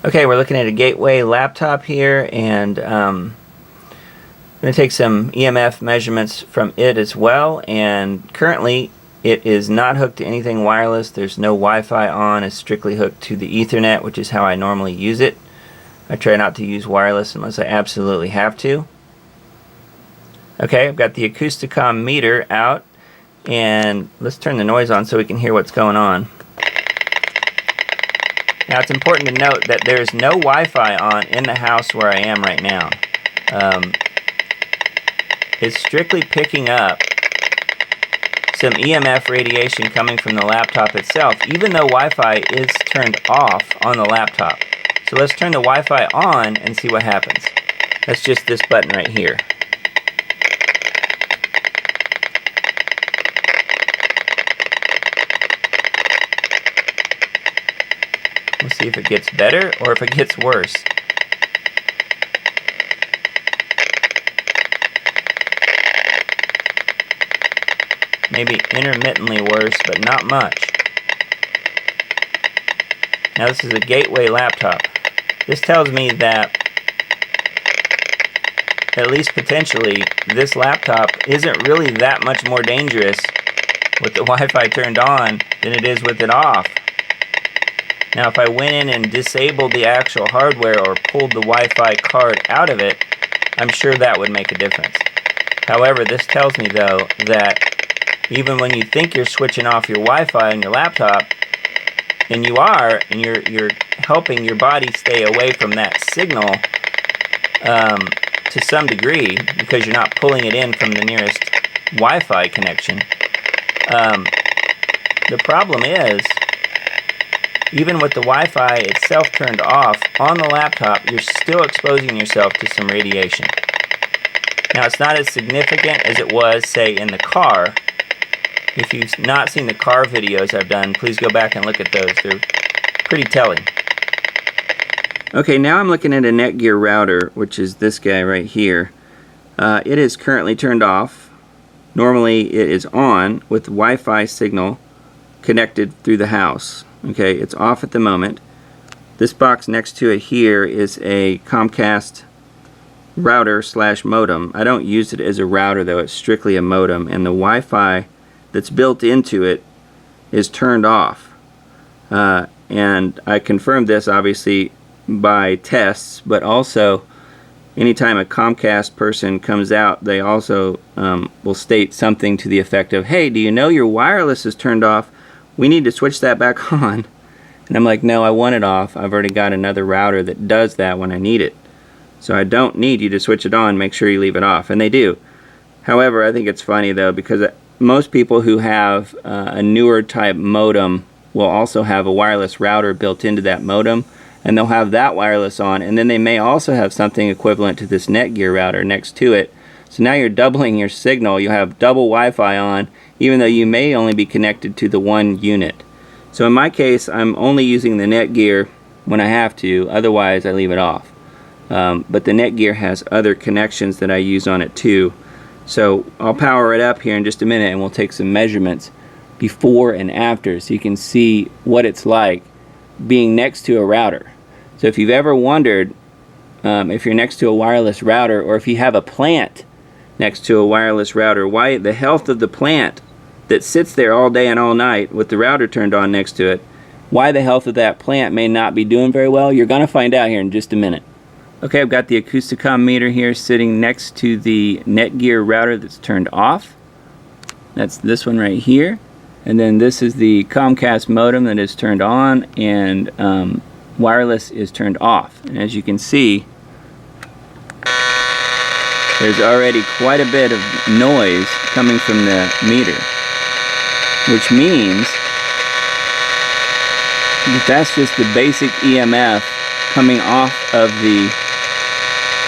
Okay, we're looking at a Gateway laptop here, and I'm going to take some EMF measurements from it as well. And currently it is not hooked to anything wireless. There's no Wi-Fi on. It's strictly hooked to the Ethernet, which is how I normally use it. I try not to use wireless unless I absolutely have to. Okay, I've got the Acousticom meter out, and let's turn the noise on so we can hear what's going on. Now it's important to note that there's no Wi-Fi on in the house where I am right now. It's strictly picking up some EMF radiation coming from the laptop itself, even though Wi-Fi is turned off on the laptop. So let's turn the Wi-Fi on and see what happens. That's just this button right here. We'll see if it gets better or if it gets worse. Maybe intermittently worse, but not much. Now this is a Gateway laptop. This tells me that, at least potentially, this laptop isn't really that much more dangerous with the Wi-Fi turned on than it is with it off. Now if I went in and disabled the actual hardware or pulled the Wi-Fi card out of it, I'm sure that would make a difference. However, this tells me though that even when you think you're switching off your Wi-Fi on your laptop, and you are, and you're helping your body stay away from that signal to some degree, because you're not pulling it in from the nearest Wi-Fi connection. The problem is, even with the Wi-Fi itself turned off on the laptop, you're still exposing yourself to some radiation. Now it's not as significant as it was, say, in the car. If you've not seen the car videos I've done, please go back and look at those. They're pretty telling. Okay, now I'm looking at a Netgear router, which is this guy right here. It is currently turned off. Normally it is on with the Wi-Fi signal connected through the house. Okay, it's off at the moment. This box next to it here is a Comcast router slash modem. I don't use it as a router though, it's strictly a modem, and the Wi-Fi that's built into it is turned off. And I confirmed this obviously by tests, but also anytime a Comcast person comes out, they also will state something to the effect of, hey, do you know your wireless is turned off? We need to switch that back on. And I'm like, no, I want it off. I've already got another router that does that when I need it. So I don't need you to switch it on. Make sure you leave it off. And they do. However, I think it's funny though, because most people who have a newer type modem will also have a wireless router built into that modem, and they'll have that wireless on, and then they may also have something equivalent to this Netgear router next to it. So now you're doubling your signal. You have double Wi-Fi on, even though you may only be connected to the one unit. So in my case, I'm only using the Netgear when I have to, otherwise I leave it off. But the Netgear has other connections that I use on it too. So I'll power it up here in just a minute, and we'll take some measurements before and after so you can see what it's like being next to a router. So if you've ever wondered if you're next to a wireless router, or if you have a plant next to a wireless router, why the health of the plant that sits there all day and all night with the router turned on next to it, why the health of that plant may not be doing very well, you're going to find out here in just a minute. Okay, I've got the Acousticom meter here sitting next to the Netgear router that's turned off. That's this one right here. And then this is the Comcast modem that is turned on, and wireless is turned off. And as you can see, there's already quite a bit of noise coming from the meter, which means that that's just the basic EMF coming off of the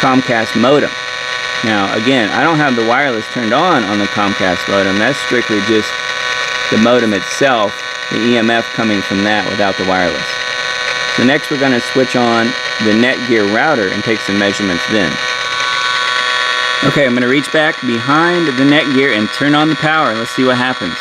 Comcast modem. Now again, I don't have the wireless turned on the Comcast modem. That's strictly just the modem itself, the EMF coming from that without the wireless. So next we're going to switch on the Netgear router and take some measurements then. Okay, I'm going to reach back behind the Netgear and turn on the power. Let's see what happens.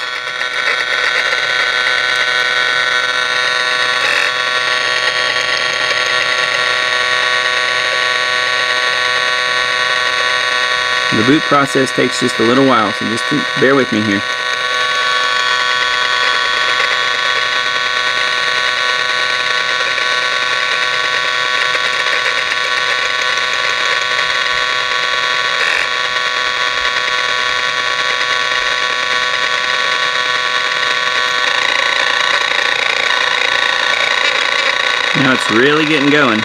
the boot process takes just a little while, so just bear with me here. Now it's really getting going.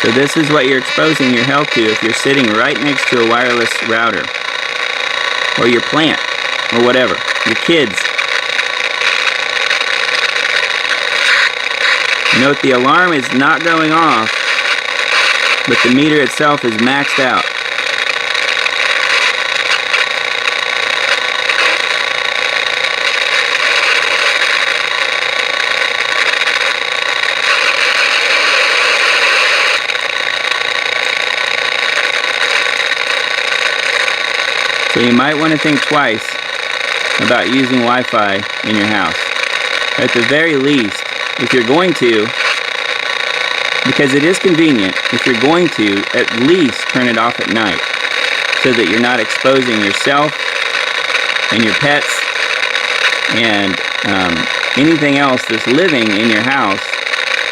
So this is what you're exposing your health to if you're sitting right next to a wireless router, or your plant, or whatever, your kids. Note the alarm is not going off, but the meter itself is maxed out. So you might want to think twice about using Wi-Fi in your house. At the very least, if you're going to, because it is convenient, if you're going to, at least turn it off at night so that you're not exposing yourself and your pets and anything else that's living in your house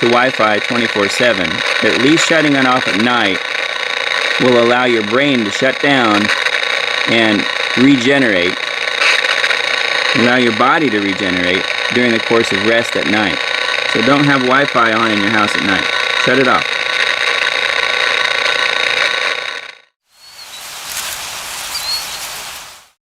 to Wi-Fi 24/7. At least shutting it off at night will allow your brain to shut down and regenerate, allow your body to regenerate during the course of rest at night. So don't have Wi-Fi on in your house at night. Shut it off.